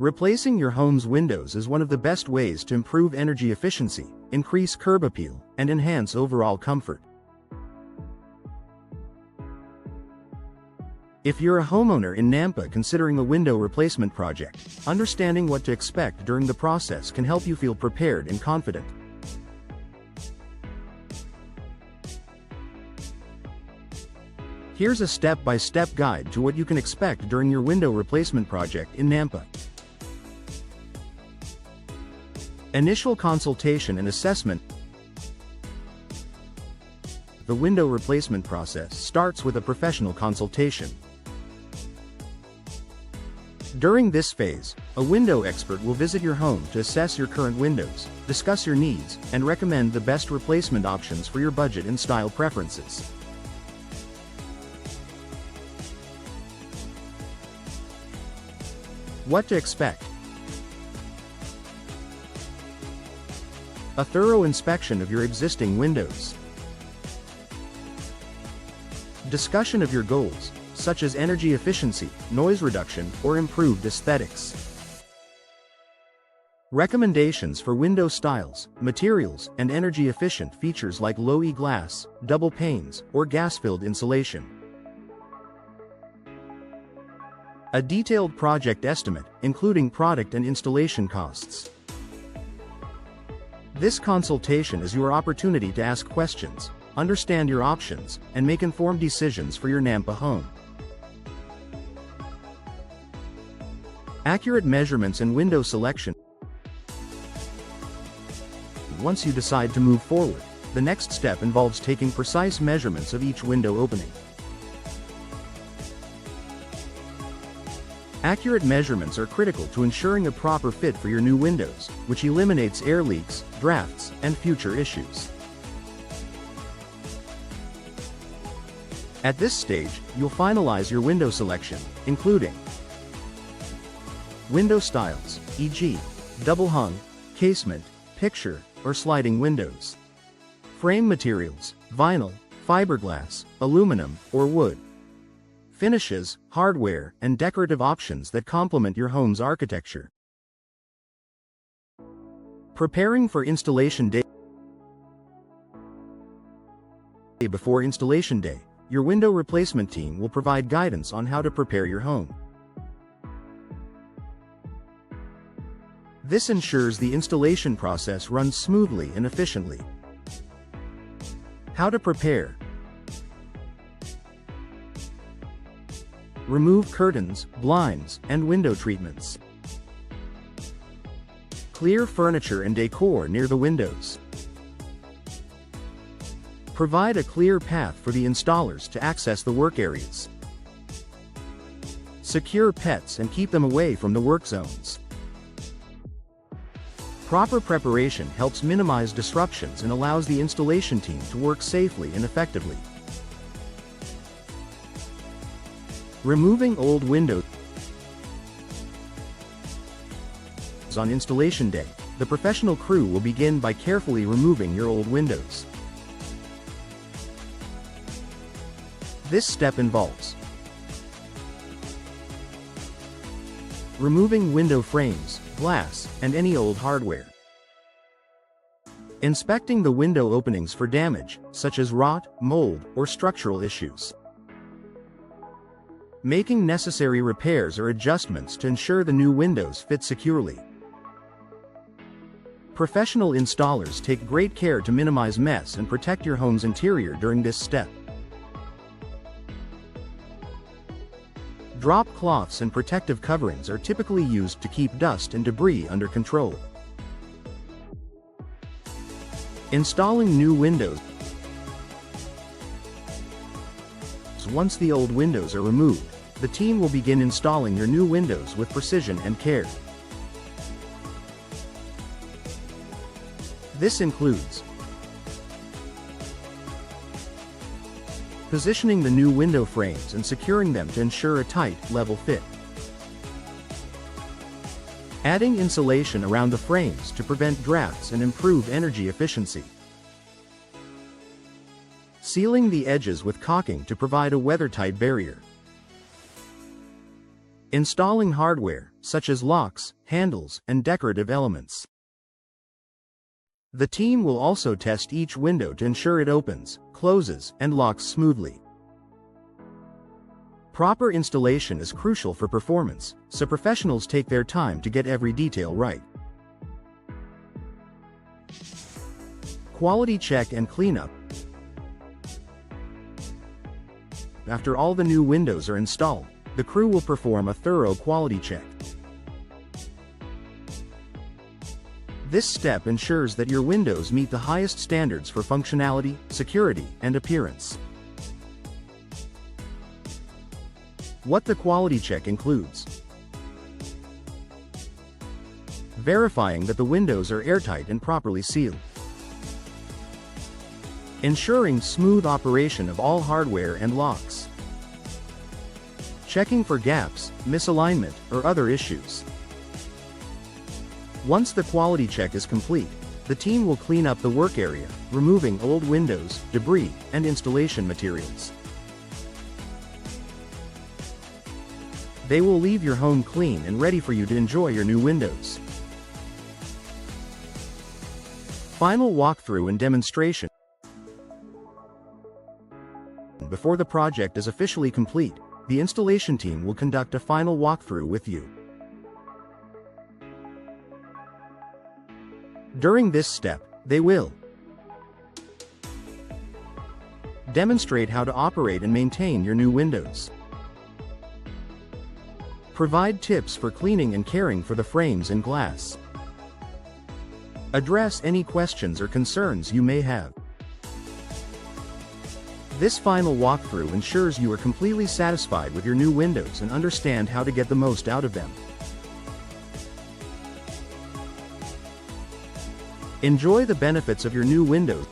Replacing your home's windows is one of the best ways to improve energy efficiency, increase curb appeal, and enhance overall comfort. If you're a homeowner in Nampa considering a window replacement project, understanding what to expect during the process can help you feel prepared and confident. Here's a step-by-step guide to what you can expect during your window replacement project in Nampa. Initial consultation and assessment. The window replacement process starts with a professional consultation. During this phase, a window expert will visit your home to assess your current windows, discuss your needs, and recommend the best replacement options for your budget and style preferences. What to expect? A thorough inspection of your existing windows. Discussion of your goals, such as energy efficiency, noise reduction, or improved aesthetics. Recommendations for window styles, materials, and energy-efficient features like low-E glass, double panes, or gas-filled insulation. A detailed project estimate, including product and installation costs. This consultation is your opportunity to ask questions, understand your options, and make informed decisions for your Nampa home. Accurate measurements and window selection. Once you decide to move forward, the next step involves taking precise measurements of each window opening. Accurate measurements are critical to ensuring a proper fit for your new windows, which eliminates air leaks, drafts, and future issues. At this stage, you'll finalize your window selection, including window styles, e.g., double hung, casement, picture, or sliding windows. Frame materials, vinyl, fiberglass, aluminum, or wood. Finishes, hardware, and decorative options that complement your home's architecture. Preparing for installation day. Before installation day, your window replacement team will provide guidance on how to prepare your home. This ensures the installation process runs smoothly and efficiently. How to prepare. Remove curtains, blinds, and window treatments. Clear furniture and decor near the windows. Provide a clear path for the installers to access the work areas. Secure pets and keep them away from the work zones. Proper preparation helps minimize disruptions and allows the installation team to work safely and effectively. Removing old windows. On installation day, the professional crew will begin by carefully removing your old windows. This step involves removing window frames, glass, and any old hardware. Inspecting the window openings for damage, such as rot, mold, or structural issues. Making necessary repairs or adjustments to ensure the new windows fit securely. Professional installers take great care to minimize mess and protect your home's interior during this step. Drop cloths and protective coverings are typically used to keep dust and debris under control. Installing new windows. Once the old windows are removed, the team will begin installing your new windows with precision and care. This includes positioning the new window frames and securing them to ensure a tight, level fit. Adding insulation around the frames to prevent drafts and improve energy efficiency. Sealing the edges with caulking to provide a weather-tight barrier. Installing hardware, such as locks, handles, and decorative elements. The team will also test each window to ensure it opens, closes, and locks smoothly. Proper installation is crucial for performance, so professionals take their time to get every detail right. Quality check and cleanup. After all the new windows are installed, the crew will perform a thorough quality check. This step ensures that your windows meet the highest standards for functionality, security, and appearance. What the quality check includes: verifying that the windows are airtight and properly sealed, ensuring smooth operation of all hardware and locks, checking for gaps, misalignment, or other issues. Once the quality check is complete, the team will clean up the work area, removing old windows, debris, and installation materials. They will leave your home clean and ready for you to enjoy your new windows. Final walkthrough and demonstration. Before the project is officially complete, the installation team will conduct a final walkthrough with you. During this step, they will demonstrate how to operate and maintain your new windows, provide tips for cleaning and caring for the frames and glass, address any questions or concerns you may have. This final walkthrough ensures you are completely satisfied with your new windows and understand how to get the most out of them. Enjoy the benefits of your new windows.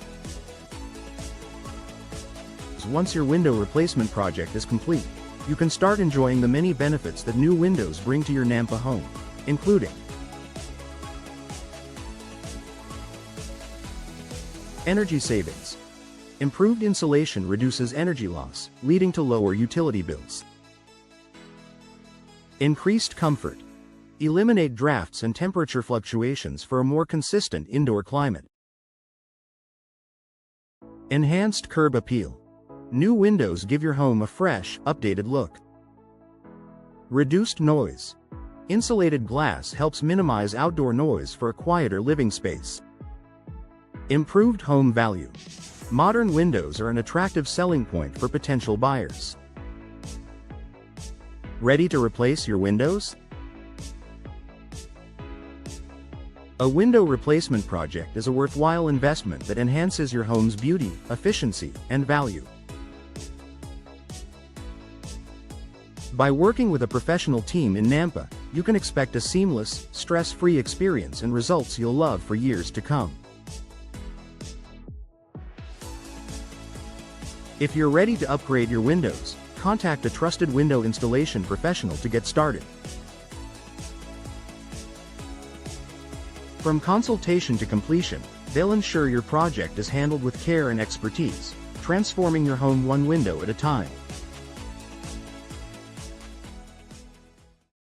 Once your window replacement project is complete, you can start enjoying the many benefits that new windows bring to your Nampa home, including energy savings. Improved insulation reduces energy loss, leading to lower utility bills. Increased comfort. Eliminate drafts and temperature fluctuations for a more consistent indoor climate. Enhanced curb appeal. New windows give your home a fresh, updated look. Reduced noise. Insulated glass helps minimize outdoor noise for a quieter living space. Improved home value. Modern windows are an attractive selling point for potential buyers. Ready to replace your windows? A window replacement project is a worthwhile investment that enhances your home's beauty, efficiency, and value. By working with a professional team in Nampa, you can expect a seamless, stress-free experience and results you'll love for years to come. If you're ready to upgrade your windows, contact a trusted window installation professional to get started. From consultation to completion, they'll ensure your project is handled with care and expertise, transforming your home one window at a time.